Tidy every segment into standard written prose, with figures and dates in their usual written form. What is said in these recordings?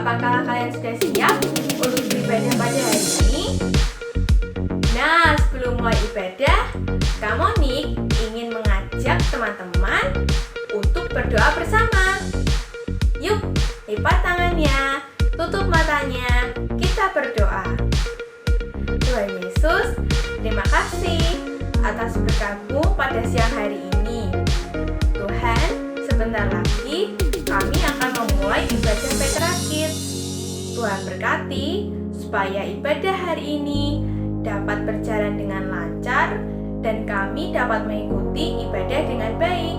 Apakah kalian sudah siap untuk beribadah pada hari ini? Nah, sebelum mulai ibadah, Kak Monik ingin mengajak teman-teman untuk berdoa bersama. Yuk, lipat tangannya, tutup matanya, kita berdoa. Tuhan Yesus, terima kasih atas berkat-Mu pada siang hari ini. Tuhan, sebentar lagi kami akan memulai ibadah Petra Kids. Tuhan berkati supaya ibadah hari ini dapat berjalan dengan lancar dan kami dapat mengikuti ibadah dengan baik.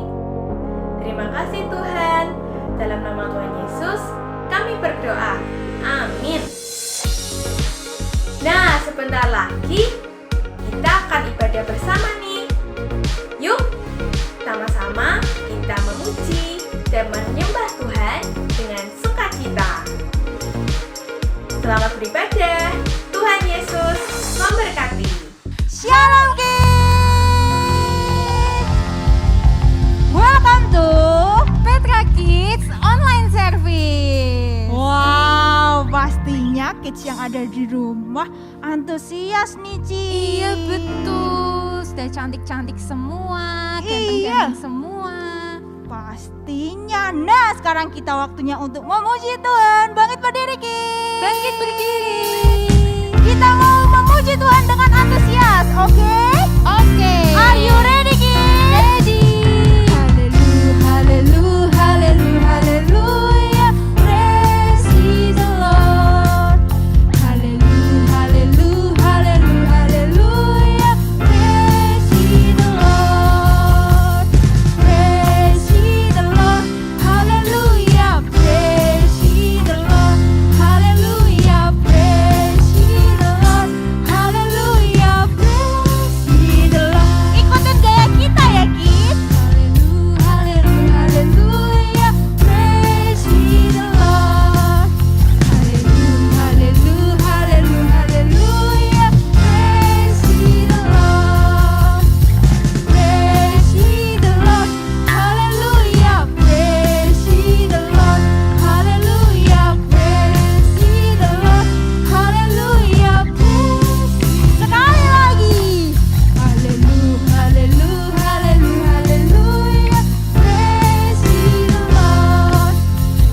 Terima kasih Tuhan. Dalam nama Tuhan Yesus, kami berdoa. Amin. Nah, sebentar lagi kita akan ibadah bersama nih. Yuk, sama-sama kita memuji dan menyembah Tuhan dengan sukacita. Selamat beribadah. Tuhan Yesus memberkati. Shalom Kids. Welcome to Petra Kids Online Service. Wow, pastinya kids yang ada di rumah antusias nih Ci. Iya betul, sudah cantik-cantik semua, ganteng-ganteng semua. Pastinya. Nah, sekarang kita waktunya untuk memuji Tuhan. Bangkit berdiri Kids. Bangkit berdiri. Kita mau memuji Tuhan dengan antusias, oke? Oke. Are you ready Kids? Ready. Hallelujah, hallelujah, hallelujah. Praise ye the Lord. Hallelujah, hallelujah, hallelujah, hallelujah. Praise ye the Lord. Praise ye the Lord. Hallelujah. Praise ye the Lord. Hallelujah. Praise ye the Lord. Hallelujah. Praise ye the Lord. Ikutin gaya kita ya, Kids. Hallelujah, hallelujah. Praise ye the Lord. Hallelujah, hallelujah, hallelujah, hallelujah. Praise ye the Lord. Praise ye the Lord. Hallelujah. Praise ye the Lord. Hallelujah. Praise ye the Lord. Hallelujah. Sekali lagi. Hallelujah, hallelujah, hallelujah, hallelujah. Praise ye the Lord.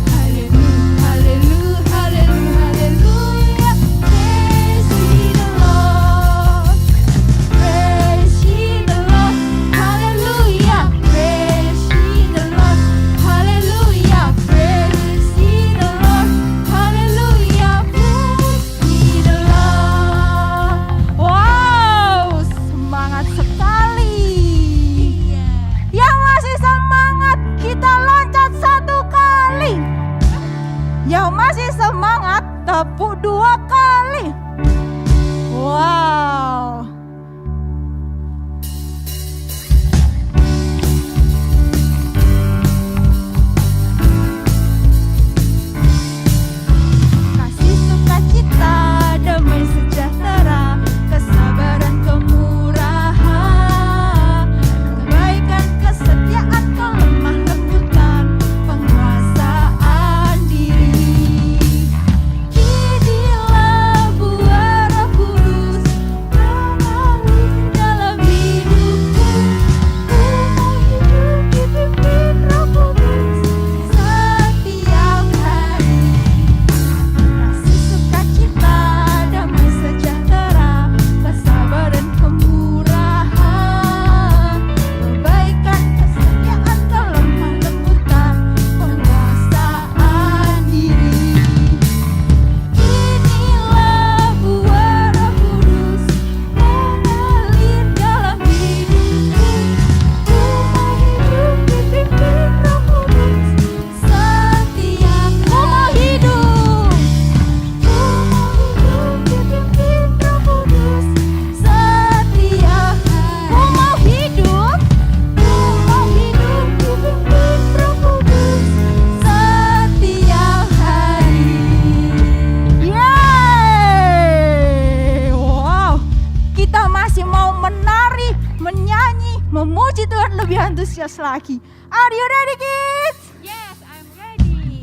Hallelujah, hallelujah, hallelujah, hallelujah. Praise ye the Lord. Praise ye the Lord. Hallelujah. Praise ye the Lord. Hallelujah. Praise ye the Lord. Hallelujah. Praise ye the Lord. Wow, semangat sekali. Yang masih semangat, kita loncat satu kali. Yang masih semangat, tepuk 2 kali. Wow. Kasih sukacita, damai sejahtera, kesabaran, kemurahan, kebaikan, kesetiaan, kelemah lembutan, penguasaan diri. Inilah buah Roh Kudus mengalir dalam hidupku. Ku mau hidup dipimpin Roh Kudus setiap hari. Kasih sukacita, damai sejahtera, kesabaran, kemurahan, kebaikan, kesetiaan, kelemah lembutan, penguasaan diri. Inilah buah Roh Kudus mengalir dalam hidupku. Ku mau hidup dipimpin Roh Kudus setiap hari. Ku mau hidup. Ku mau hidup dipimpin Roh Kudus setiap hari. Ku mau hidup. Ku mau hidup dipimpin Roh Kudus setiap hari. Yeay! Wow, kita masih mau menari, menyanyi, memuji Tuhan lebih antusias lagi. Are you ready, Kids? Yes, I'm ready.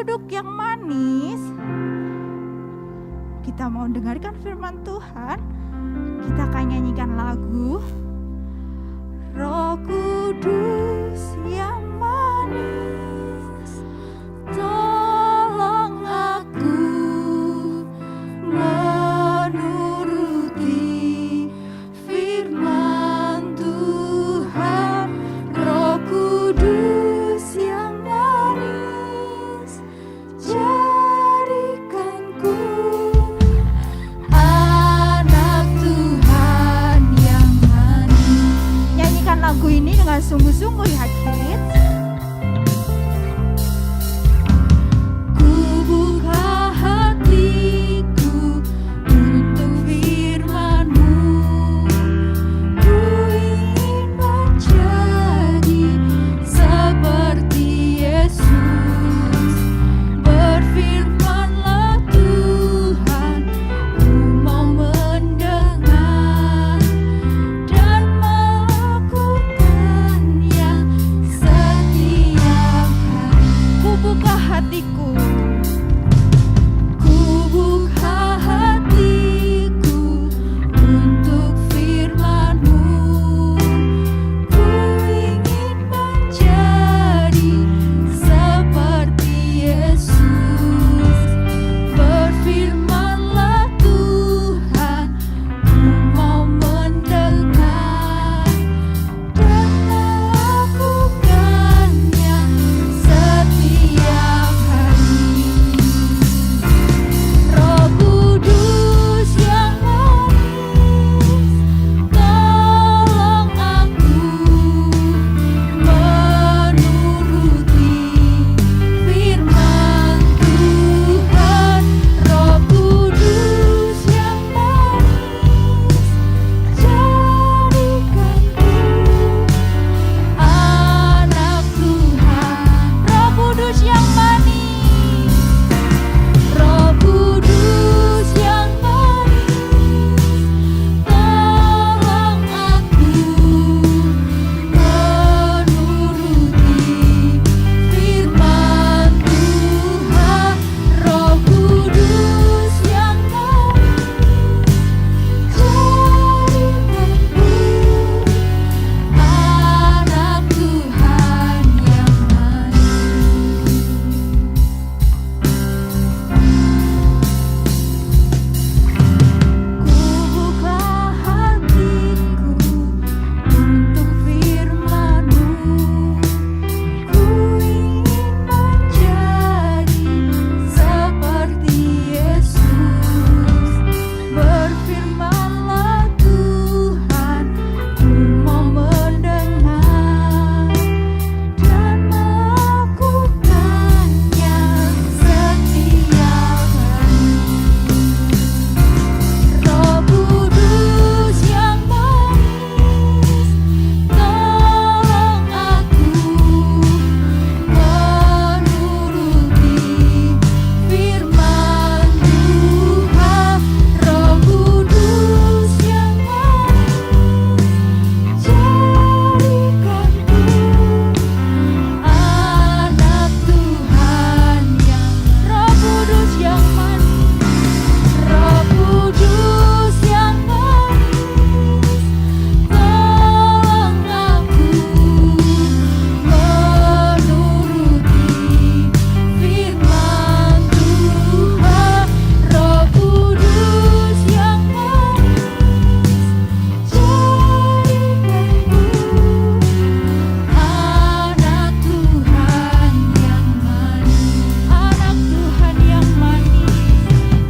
duduk yang manis, kita mau dengarkan firman Tuhan. Kita akan nyanyikan lagu Roh Kudus yang manis, tolong aku menuruti firman Tuhan. Roh Kudus yang manis, jadikanku anak Tuhan yang manis. Nyanyikan lagu ini dengan sungguh-sungguh ya kids. Ku buka hatiku untuk firman-Mu, ku ingin menjadi seperti Yesus. Berfirman-Lah Tuhan, ku mau mendengar dan melakukannya setiap hari. Ku buka hatiku, ku buka hatiku untuk firman-Mu, ku ingin menjadi seperti Yesus. Berfirman-Lah Tuhan, ku mau mendengar dan melakukannya setiap hari. Roh Kudus yang manis, tolong aku menuruti firman Tuhan. Roh Kudus yang manis, jadikanku anak Tuhan. Roh Kudus yang manis, Roh Kudus yang manis, tolong aku menuruti firman Tuhan. Roh Kudus yang manis, jadikanku anak Tuhan yang manis. Ku buka hatiku untuk firman-Mu, ku ingin menjadi seperti Yesus. Berfirman-Lah Tuhan, ku mau mendengar dan melakukannya setiap hari. Roh Kudus yang manis, tolong aku menuruti firman Tuhan. Roh Kudus yang manis, jadikanku anak Tuhan yang. Roh Kudus yang manis, Roh Kudus yang manis, tolong aku menuruti firman Tuhan. Roh Kudus yang manis, jadikanku anak Tuhan yang manis. Anak Tuhan yang manis,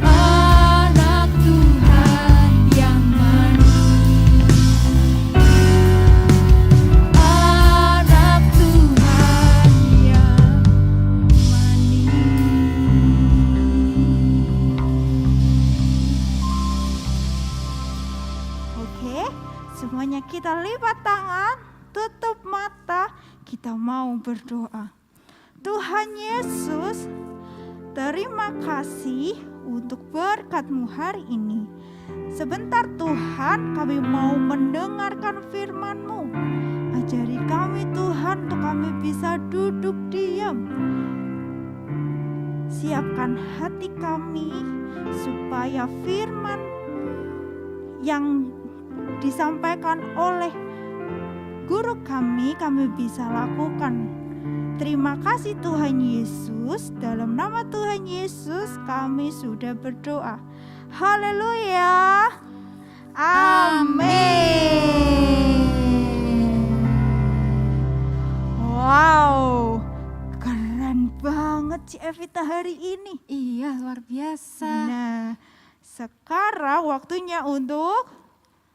anak Tuhan yang manis, anak Tuhan yang manis. Oke, semuanya kita lipat tangan, tutup mata, kita mau berdoa. Tuhan Yesus, terima kasih untuk berkat-Mu hari ini. Sebentar Tuhan, kami mau mendengarkan firman-Mu. Ajari kami Tuhan untuk kami bisa duduk diam siapkan hati kami supaya firman yang disampaikan oleh guru kami bisa lakukan. Terima kasih Tuhan Yesus, dalam nama Tuhan Yesus kami sudah berdoa. Haleluya. Amin. Wow, keren banget Ci Evita hari ini. Iya, luar biasa. Nah, sekarang waktunya untuk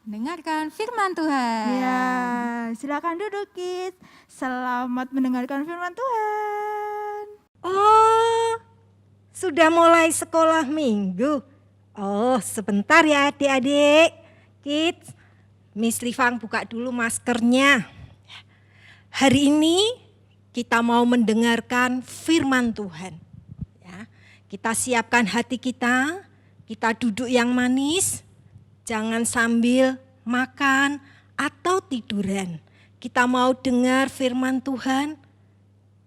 Dengarkan firman Tuhan. ya, silakan duduk Kids. Selamat mendengarkan firman Tuhan. Oh, sudah mulai sekolah minggu. Oh, sebentar ya adik-adik. Kids, Miss Rifang buka dulu maskernya. Hari ini kita mau mendengarkan firman Tuhan. Ya, kita siapkan hati kita duduk yang manis. Jangan sambil makan atau tiduran. Kita mau dengar firman Tuhan.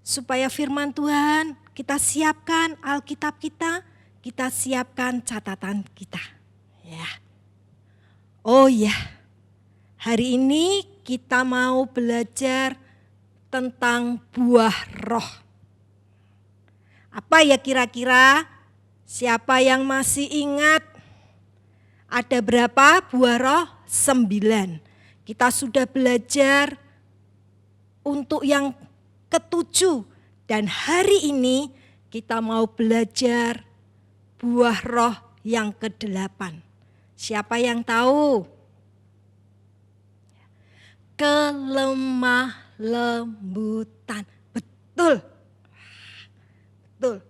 Supaya firman Tuhan kita siapkan Alkitab kita siapkan catatan kita. Ya. Oh ya, hari ini kita mau belajar tentang buah roh. Apa ya kira-kira? Siapa yang masih ingat? Ada berapa buah roh? 9. Kita sudah belajar untuk yang ke-7. Dan hari ini kita mau belajar buah roh yang ke-8. Siapa yang tahu? Kelemah lembutan. Betul. Betul.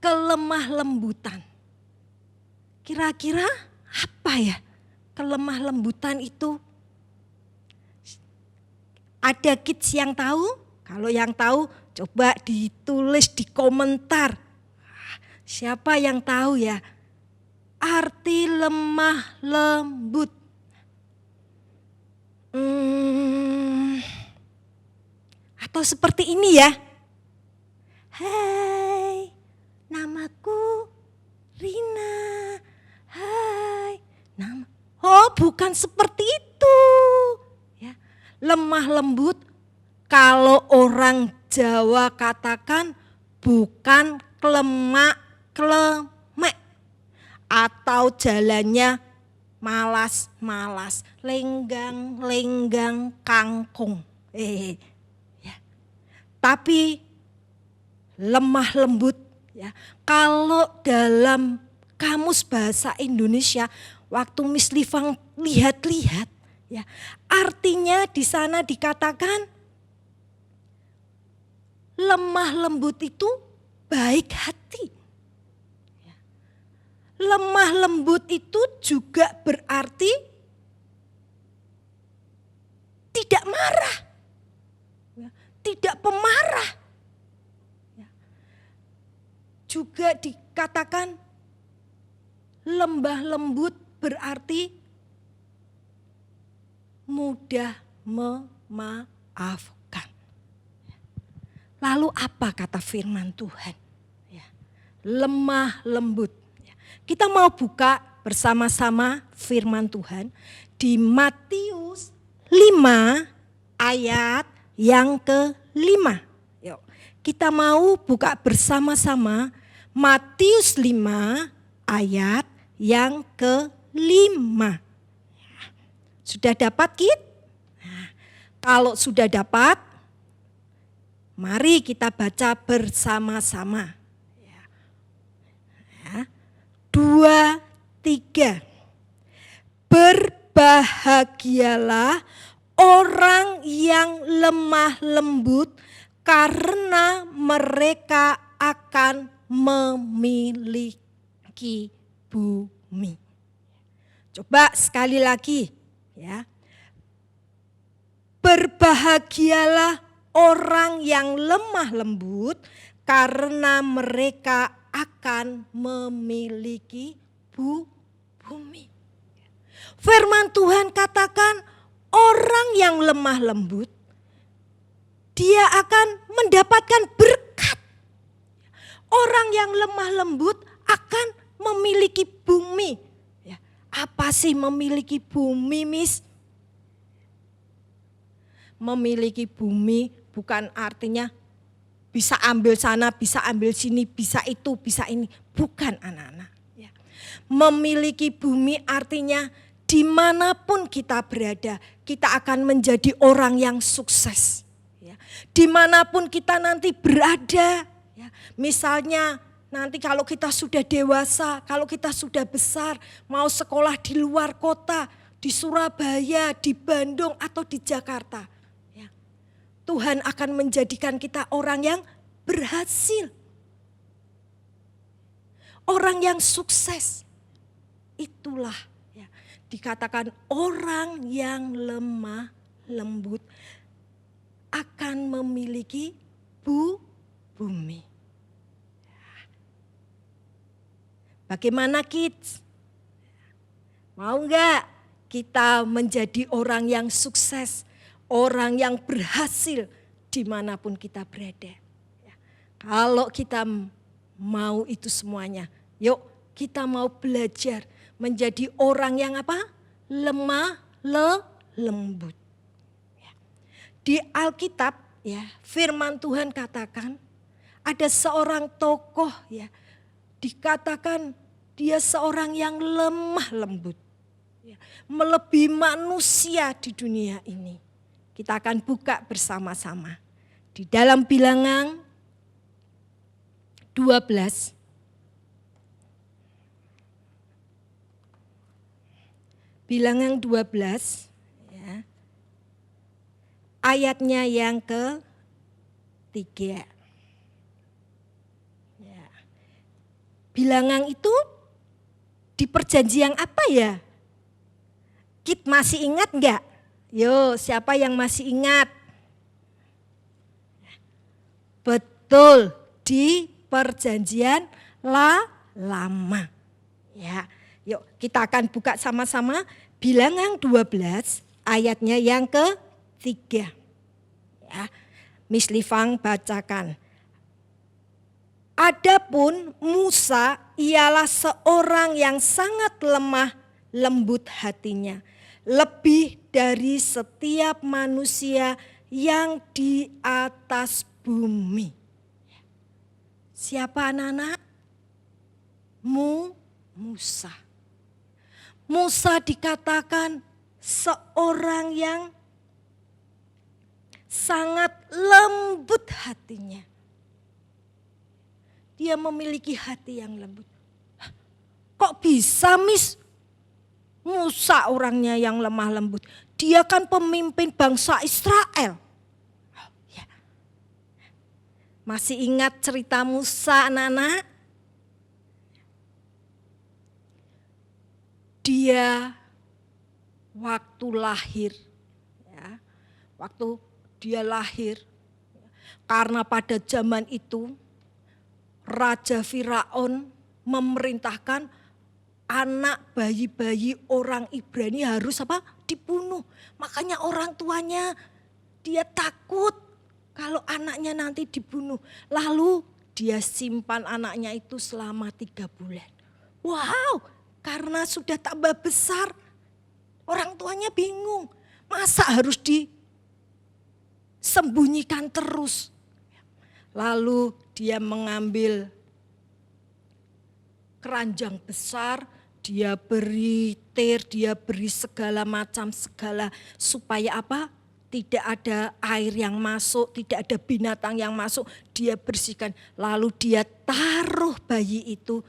Kelemah lembutan. Kira-kira apa ya kelemah lembutan itu? Ada kids yang tahu? Kalau yang tahu coba ditulis di komentar. Siapa yang tahu ya arti lemah lembut? Atau seperti ini ya. Hai, namaku Rina. Hai, nama. Oh, bukan seperti itu. Ya, lemah lembut kalau orang Jawa katakan bukan klemak-klemek atau jalannya malas-malas, lenggang-lenggang kangkung. Ya. Tapi lemah lembut ya. Kalau dalam Kamus Bahasa Indonesia, waktu Miss Livang lihat-lihat, ya, artinya di sana dikatakan lemah lembut itu baik hati. Ya. Lemah lembut itu juga berarti tidak marah, ya, tidak pemarah. Ya. Juga dikatakan lembah lembut berarti mudah memaafkan. Lalu apa kata firman Tuhan? Ya, lemah lembut. Ya, kita mau buka bersama-sama firman Tuhan di Matius 5 ayat yang ke-5. Yuk, kita mau buka bersama-sama Matius 5 ayat yang ke-5. Sudah dapat Kit? Nah, kalau sudah dapat, mari kita baca bersama-sama. 2, 3. Berbahagialah orang yang lemah lembut karena mereka akan memiliki bumi. Coba sekali lagi ya. Berbahagialah orang yang lemah lembut karena mereka akan memiliki bumi. Firman Tuhan katakan orang yang lemah lembut dia akan mendapatkan berkat. Orang yang lemah lembut akan memiliki bumi. Ya, apa sih memiliki bumi, Miss? Memiliki bumi bukan artinya bisa ambil sana, bisa ambil sini, bisa itu, bisa ini. Bukan anak-anak. Ya. Memiliki bumi artinya dimanapun kita berada, kita akan menjadi orang yang sukses. Ya. Dimanapun kita nanti berada, ya. Misalnya nanti kalau kita sudah dewasa, kalau kita sudah besar, mau sekolah di luar kota, di Surabaya, di Bandung atau di Jakarta. Ya. Tuhan akan menjadikan kita orang yang berhasil. Orang yang sukses. Itulah ya, dikatakan orang yang lemah lembut akan memiliki bumi. Bagaimana kids? Mau enggak kita menjadi orang yang sukses, orang yang berhasil dimanapun kita berada? Ya. Kalau kita mau itu semuanya, yuk kita mau belajar menjadi orang yang apa? Lemah lembut. Ya. Di Alkitab ya, firman Tuhan katakan ada seorang tokoh ya, dikatakan dia seorang yang lemah lembut. Ya, melebihi manusia di dunia ini. Kita akan buka bersama-sama. Di dalam Bilangan 12. Bilangan 12 ya. Ayatnya yang ke-3. Ya. Bilangan itu di perjanjian apa ya? Kit masih ingat enggak? Yo, siapa yang masih ingat? Betul, di perjanjian lama. Ya, yuk kita akan buka sama-sama Bilangan 12 ayatnya yang ke-3. Ya, Miss Livang bacakan. Adapun Musa ialah seorang yang sangat lemah lembut hatinya, lebih dari setiap manusia yang di atas bumi. Siapa anak-anak? Musa. Musa dikatakan seorang yang sangat lembut hatinya. Dia memiliki hati yang lembut. Kok bisa, Miss? Musa orangnya yang lemah lembut. Dia kan pemimpin bangsa Israel. Ya. Masih ingat cerita Musa, anak-anak? Dia waktu lahir, ya, waktu dia lahir, karena pada zaman itu Raja Firaun memerintahkan anak bayi-bayi orang Ibrani harus apa? Dibunuh. Makanya orang tuanya dia takut kalau anaknya nanti dibunuh. Lalu dia simpan anaknya itu selama 3 bulan. Wow, karena sudah tambah besar, orang tuanya bingung. Masa harus disembunyikan terus? Lalu dia mengambil keranjang besar, dia beri tir, dia beri segala macam supaya apa? Tidak ada air yang masuk, tidak ada binatang yang masuk, dia bersihkan. Lalu dia taruh bayi itu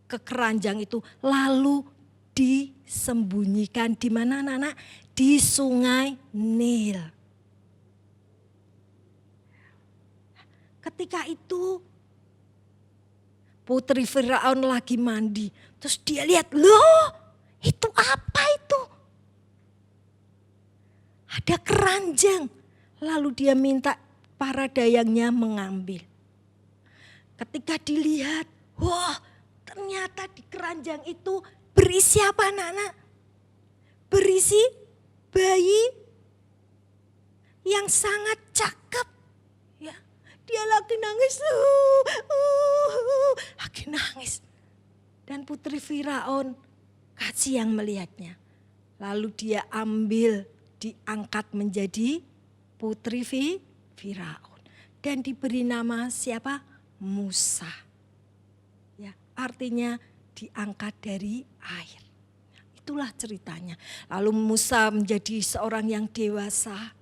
ke keranjang itu, lalu disembunyikan di mana anak-anak? Di Sungai Nil. Ketika itu putri Firaun lagi mandi, terus dia lihat, loh itu apa itu? Ada keranjang. Lalu dia minta para dayangnya mengambil. Ketika dilihat, wah ternyata di keranjang itu berisi apa anak-anak? Berisi bayi yang sangat cakep. Ya, Dia lagi nangis. Lagi nangis. Dan putri Firaun kasih yang melihatnya. Lalu dia ambil, diangkat menjadi putri Firaun. Dan diberi nama siapa? Musa. Ya, artinya diangkat dari air. Itulah ceritanya. Lalu Musa menjadi seorang yang dewasa.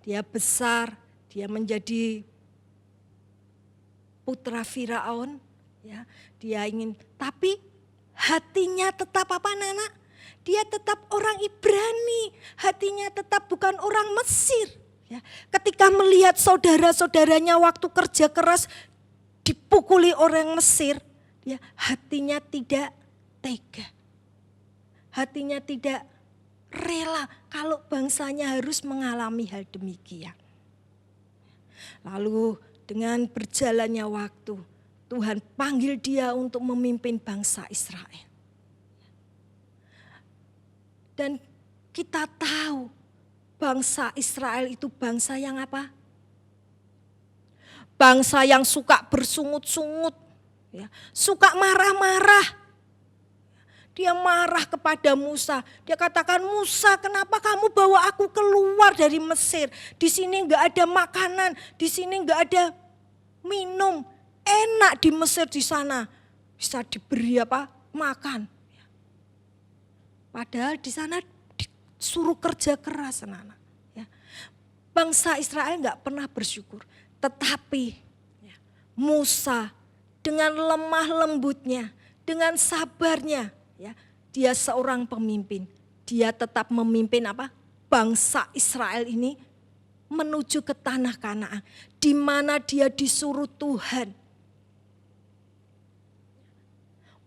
Dia besar, dia menjadi putra Firaun. Ya, dia ingin, tapi hatinya tetap apa Nana? Dia tetap orang Ibrani, hatinya tetap bukan orang Mesir. Ya, ketika melihat saudara-saudaranya waktu kerja keras dipukuli orang Mesir, ya, hatinya tidak tega. Hatinya tidak rela kalau bangsanya harus mengalami hal demikian. Lalu dengan berjalannya waktu, Tuhan panggil dia untuk memimpin bangsa Israel. Dan kita tahu bangsa Israel itu bangsa yang apa? Bangsa yang suka bersungut-sungut, ya, suka marah-marah. Dia marah kepada Musa. Dia katakan, Musa, kenapa kamu bawa aku keluar dari Mesir? Di sini enggak ada makanan, di sini enggak ada minum. Enak di Mesir di sana. Bisa diberi apa? Makan. Padahal di sana disuruh kerja keras, anak-anak. Ya. Bangsa Israel enggak pernah bersyukur. Tetapi ya, Musa dengan lemah lembutnya, dengan sabarnya, ya, dia seorang pemimpin. Dia tetap memimpin apa? Bangsa Israel ini menuju ke tanah Kanaan, di mana dia disuruh Tuhan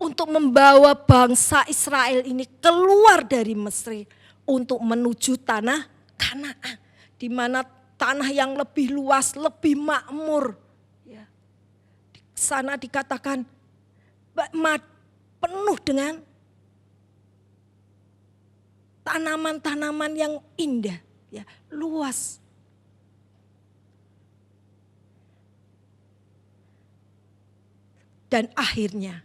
untuk membawa bangsa Israel ini keluar dari Mesir untuk menuju tanah Kanaan, di mana tanah yang lebih luas, lebih makmur. Ya. Di sana dikatakan penuh dengan tanaman-tanaman yang indah, ya, luas. Dan akhirnya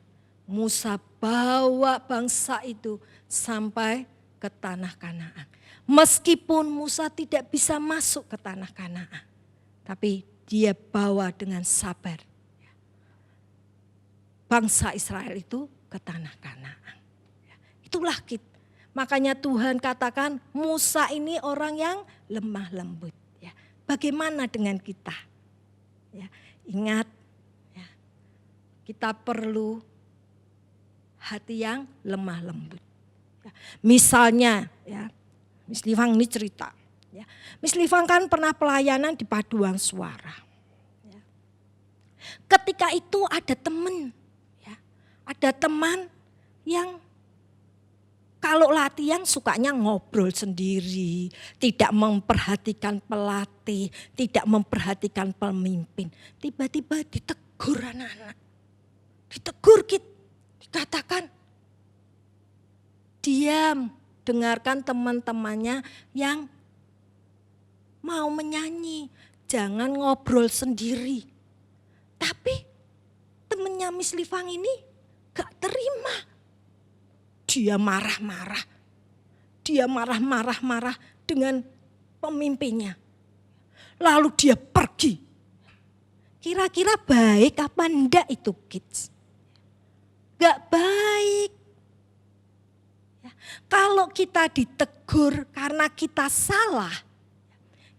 Musa bawa bangsa itu sampai ke tanah Kanaan. Meskipun Musa tidak bisa masuk ke tanah Kanaan, tapi dia bawa dengan sabar bangsa Israel itu ke tanah Kanaan. Itulah kita. Makanya Tuhan katakan Musa ini orang yang lemah lembut. Ya. Bagaimana dengan kita? Ya. Ingat, ya, kita perlu hati yang lemah lembut. Ya. Misalnya, ya, Miss Livang ini cerita. Ya. Miss Livang kan pernah pelayanan di paduan suara. Ya. Ketika itu ada teman, ya, ada teman yang kalau latihan sukanya ngobrol sendiri, tidak memperhatikan pelatih, tidak memperhatikan pemimpin. Tiba-tiba ditegur anak-anak. Ditegur dikatakan, diam, dengarkan teman-temannya yang mau menyanyi. Jangan ngobrol sendiri. Tapi temannya Miss Livang ini gak terima. Dia marah-marah. Dia marah-marah dengan pemimpinnya. Lalu dia pergi. Kira-kira baik apa enggak itu kids? Gak baik. Ya. Kalau kita ditegur karena kita salah,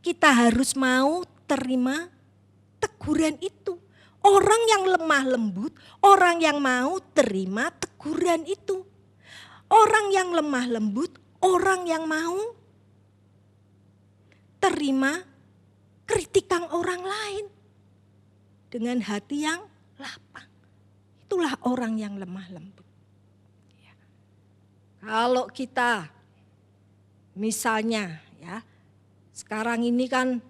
kita harus mau terima teguran itu. Orang yang lemah lembut, orang yang mau terima teguran itu. Orang yang lemah lembut, orang yang mau terima kritikan orang lain dengan hati yang lapang. Itulah orang yang lemah lembut. Ya. Kalau kita misalnya, ya, sekarang ini kan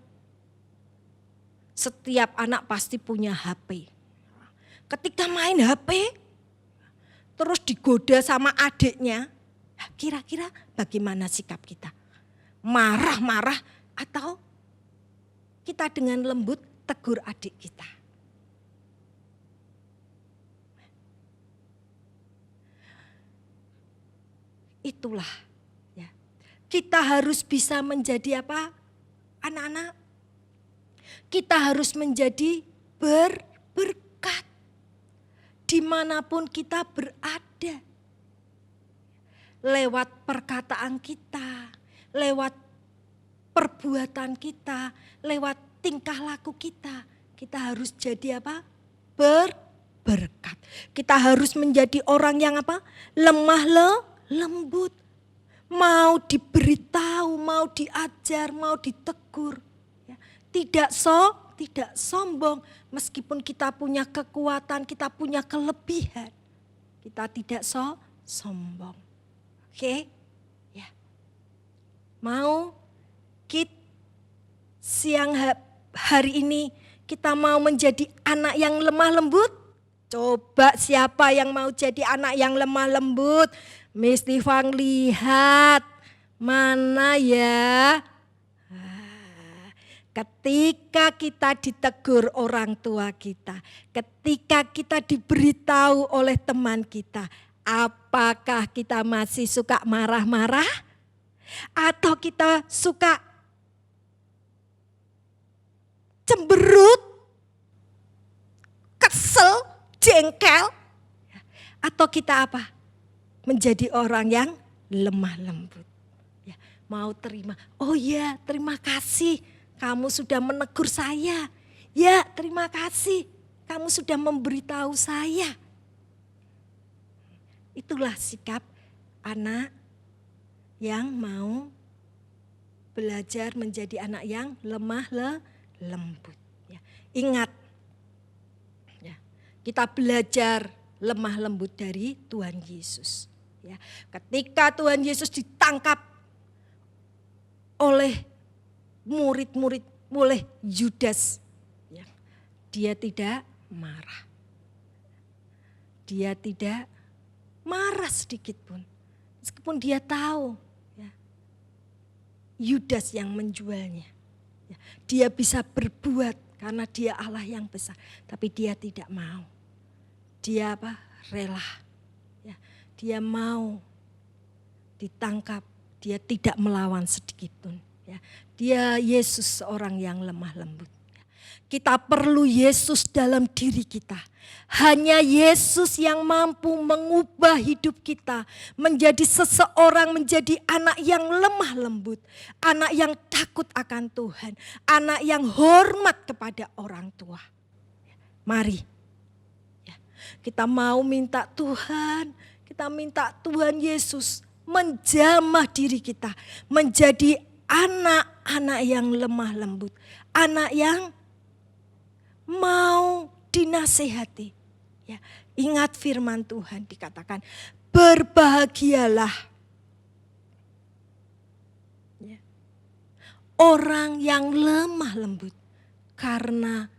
setiap anak pasti punya HP. Ketika main HP, terus digoda sama adiknya, kira-kira bagaimana sikap kita? Marah-marah atau kita dengan lembut tegur adik kita. Itulah ya. Kita harus bisa menjadi apa? Anak-anak. Kita harus menjadi berberkat dimanapun kita berada. Lewat perkataan kita, lewat perbuatan kita, lewat tingkah laku kita. Kita harus jadi apa? Berberkat. Kita harus menjadi orang yang apa? Lemah lembut. Mau diberitahu, mau diajar, mau ditegur. Ya. Tidak sombong. Meskipun kita punya kekuatan, kita punya kelebihan. Kita tidak sombong. Oke? Ya. Mau siang hari ini kita mau menjadi anak yang lemah lembut? Coba siapa yang mau jadi anak yang lemah lembut? Miss Tifang lihat mana ya. Ketika kita ditegur orang tua kita, ketika kita diberitahu oleh teman kita, apakah kita masih suka marah-marah? Atau kita suka cemberut, kesel, jengkel? Atau kita apa? Menjadi orang yang lemah lembut. Ya, mau terima, oh ya terima kasih kamu sudah menegur saya. Ya terima kasih kamu sudah memberitahu saya. Itulah sikap anak yang mau belajar menjadi anak yang lemah lembut. Ya, ingat, ya, kita belajar lemah lembut dari Tuhan Yesus. Ya, ketika Tuhan Yesus ditangkap oleh murid-murid, oleh Yudas, ya, dia tidak marah. Dia tidak marah sedikit pun. Meskipun dia tahu ya, Yudas yang menjualnya. Ya, dia bisa berbuat karena dia Allah yang besar. Tapi dia tidak mau. Dia apa? Rela. Ya, dia mau ditangkap. Dia tidak melawan sedikit pun. Ya, dia Yesus seorang yang lemah lembut. Kita perlu Yesus dalam diri kita. Hanya Yesus yang mampu mengubah hidup kita. Menjadi seseorang, menjadi anak yang lemah lembut. Anak yang takut akan Tuhan. Anak yang hormat kepada orang tua. Mari. Kita mau minta Tuhan. Kita minta Tuhan Yesus menjamah diri kita. Menjadi anak-anak yang lemah lembut. Anak yang mau dinasehati. Ya, ingat firman Tuhan dikatakan, berbahagialah ya, orang yang lemah lembut, karena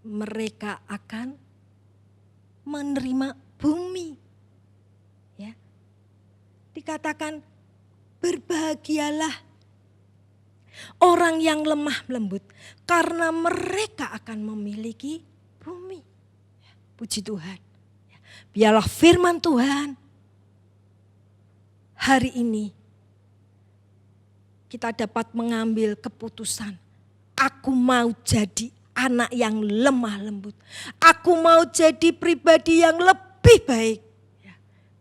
mereka akan menerima bumi. Ya, dikatakan berbahagialah orang yang lemah lembut, karena mereka akan memiliki bumi. Puji Tuhan. Biarlah firman Tuhan hari ini kita dapat mengambil keputusan. Aku mau jadi anak yang lemah lembut. Aku mau jadi pribadi yang lebih baik.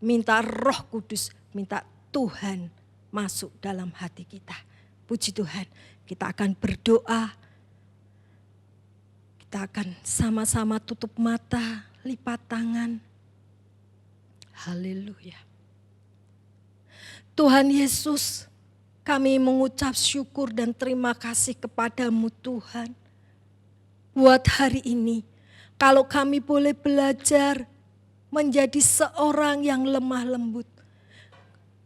Minta Roh Kudus, minta Tuhan masuk dalam hati kita. Puji Tuhan, kita akan berdoa. Kita akan sama-sama tutup mata, lipat tangan. Haleluya. Tuhan Yesus, kami mengucap syukur dan terima kasih kepadamu Tuhan. Buat hari ini, kalau kami boleh belajar menjadi seorang yang lemah lembut.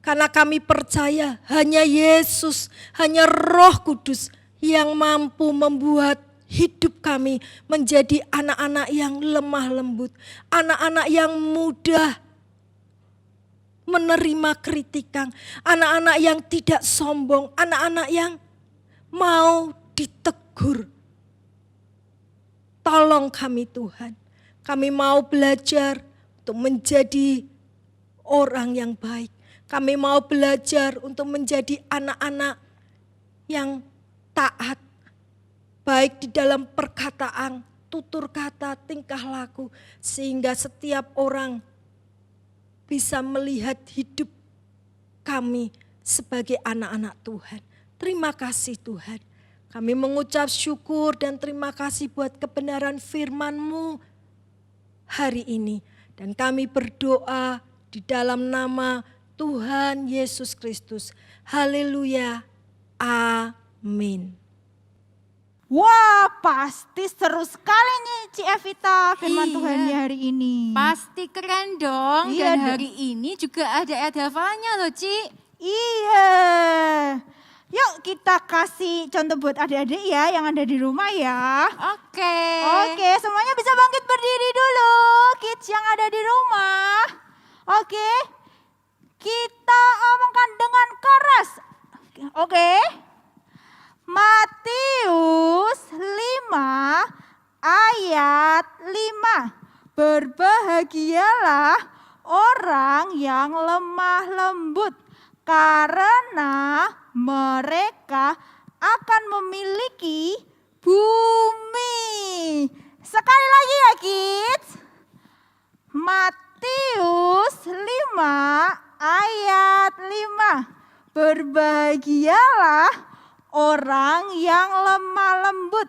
Karena kami percaya hanya Yesus, hanya Roh Kudus yang mampu membuat hidup kami menjadi anak-anak yang lemah lembut. Anak-anak yang mudah menerima kritikan. Anak-anak yang tidak sombong. Anak-anak yang mau ditegur. Tolong kami Tuhan. Kami mau belajar untuk menjadi orang yang baik. Kami mau belajar untuk menjadi anak-anak yang taat. Baik di dalam perkataan, tutur kata, tingkah laku. Sehingga setiap orang bisa melihat hidup kami sebagai anak-anak Tuhan. Terima kasih Tuhan. Kami mengucap syukur dan terima kasih buat kebenaran firman-Mu hari ini. Dan kami berdoa di dalam nama Tuhan Yesus Kristus. Haleluya. Amin. Wah, pasti seru sekali nih Ci Evita firman Iya. Tuhan di hari ini. Pasti keren dong. Iya Dan dong. hari ini juga ada ayat hafalnya loh, Ci. Iya. Yuk kita kasih contoh buat adik-adik ya yang ada di rumah ya. Oke. Oke, semuanya bisa bangkit berdiri dulu. Kids yang ada di rumah. Oke. Kita omongkan dengan keras. Oke. Matius 5 ayat 5. Berbahagialah orang yang lemah lembut karena mereka akan memiliki bumi. Sekali lagi ya kids. Matius 5 ayat 5. Berbahagialah orang yang lemah lembut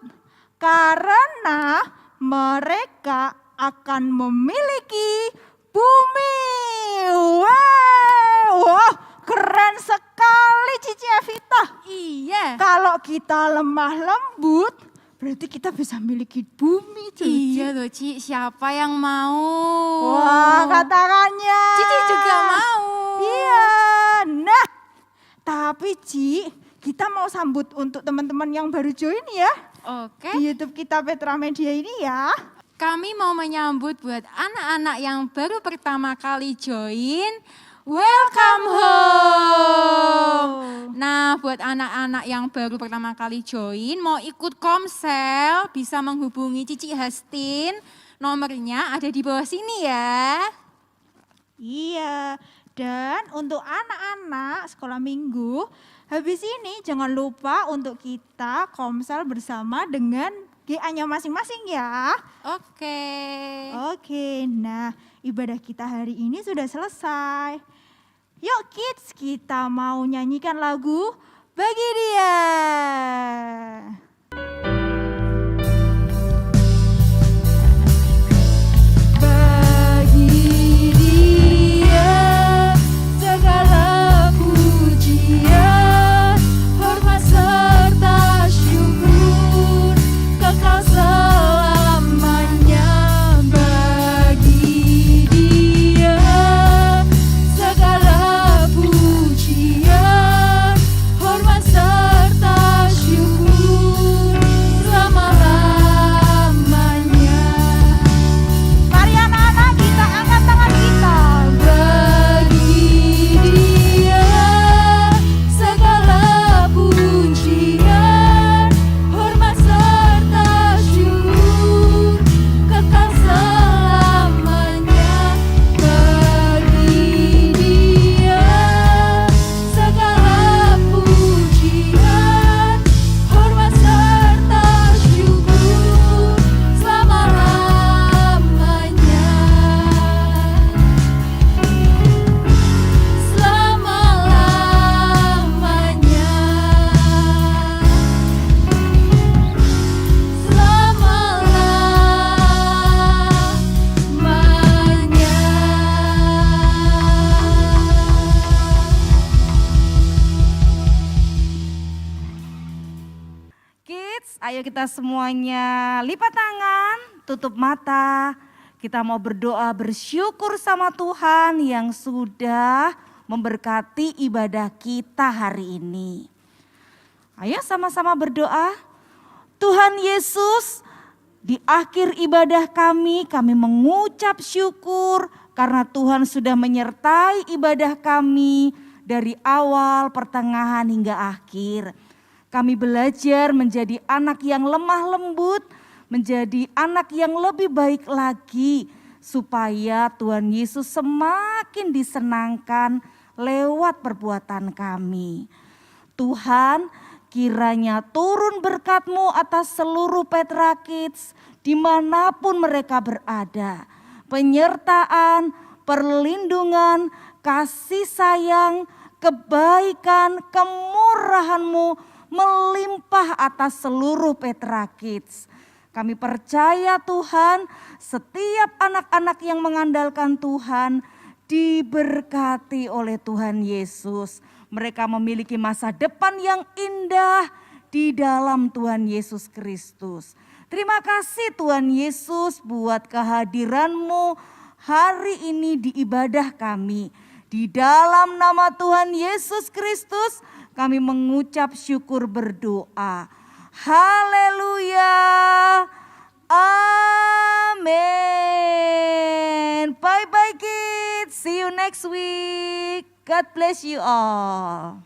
karena mereka akan memiliki bumi. Wow, keren sekali Cici Evita. Iya. Kalau kita lemah lembut, berarti kita bisa miliki bumi. Cici. Iya loh, Ci. Siapa yang mau? Wah, katakannya. Cici juga mau. Iya. Nah, tapi Ci, kita mau sambut untuk teman-teman yang baru join ya. Oke. Di YouTube kita Petra Media ini ya. Kami mau menyambut buat anak-anak yang baru pertama kali join. Welcome home. Nah, buat anak-anak yang baru pertama kali join, mau ikut komsel, bisa menghubungi Cici Hastin. Nomornya ada di bawah sini ya. Iya. Dan untuk anak-anak sekolah minggu, habis ini jangan lupa untuk kita komsel bersama dengan GA-nya masing-masing ya. Oke. Oke, nah ibadah kita hari ini sudah selesai. Yuk kids, kita mau nyanyikan lagu Bagi Dia. Bagi Dia segala pujian, hormat serta syukur, kekal selamanya. Bagi Dia segala pujian, hormat serta syukur, selama-lamanya. Mari anak-anak kita angkat tangan kita. Bagi Dia segala pujian, hormat serta syukur, kekal selamanya. Bagi Dia segala pujian, hormat serta syukur, selama-lamanya. Selama-lamanya. Kids, ayo kita semuanya lipat tangan, tutup mata. Kita mau berdoa bersyukur sama Tuhan yang sudah memberkati ibadah kita hari ini. Ayo sama-sama berdoa. Tuhan Yesus, di akhir ibadah kami mengucap syukur karena Tuhan sudah menyertai ibadah kami dari awal, pertengahan hingga akhir. Kami belajar menjadi anak yang lemah lembut, menjadi anak yang lebih baik lagi, supaya Tuhan Yesus semakin disenangkan lewat perbuatan kami. Tuhan, kiranya turun berkat-Mu atas seluruh Petra Kids dimanapun mereka berada. Penyertaan, perlindungan, kasih sayang, kebaikan, kemurahan-Mu melimpah atas seluruh Petra Kids. Kami percaya Tuhan, setiap anak-anak yang mengandalkan Tuhan diberkati oleh Tuhan Yesus. Mereka memiliki masa depan yang indah di dalam Tuhan Yesus Kristus. Terima kasih Tuhan Yesus buat kehadiran-Mu hari ini di ibadah kami. Di dalam nama Tuhan Yesus Kristus kami mengucap syukur berdoa. Haleluya. Amin. Bye-bye kids. See you next week. God bless you all.